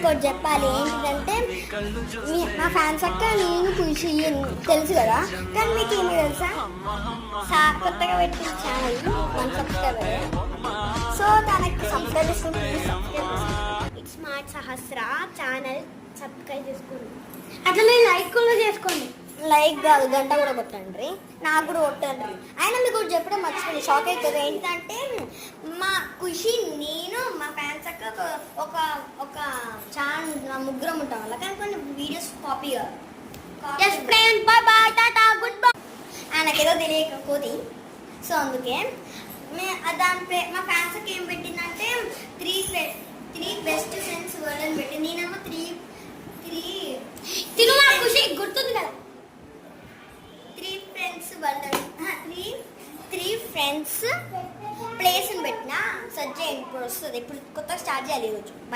మీకు ఒకటి చెప్పాలి ఏంటంటే మా ఫ్యాన్స్ అక్క నేను ఖుషి తెలుసు కదా, కానీ మీకు ఏమి తెలుసా కొత్తగా పెట్టిన ఛానల్ 1 సబ్స్క్రైబర్. సో తనకి సబ్స్క్రైబ్ చేసుకుని please subscribe it's smart Sahasra channel subscribe చేసుకోండి. అట్లా మీరు లైక్ కూడా చేసుకోండి. లైక్ కాదు గంట కూడా కొట్టండి, నాకు కూడా కొట్టండి. అయినా మీకు కూడా చెప్పడం మర్చిపోయింది, షాక్ అవుతుంది. ఏంటంటే మా ఖుషి నేను మా ఫ్యాన్స్ అక్క ఒక ఒక ఛానల్ ముగ్గురం ఉంటాం వల్ల కానీ కొన్ని వీడియోస్ కాపీ ఆయనకేదో తెలియకపోతే. సో అందుకే దాని మా ఫ్యాన్స్ అక్క ఏం పెట్టిందంటే త్రీ బెస్ట్ ఫ్రెండ్స్ వరల్డ్ అని పెట్టింది. నేనేమో ఖుషి గుర్తుంది కదా, త్రీ ఫ్రెండ్స్ ప్లేస్ అని పెట్టినా సర్చ్ చేయండి. ఇప్పుడు వస్తుంది, ఇప్పుడు కొత్తగా స్టార్ట్ చేయాలి ఈరోజు. బై.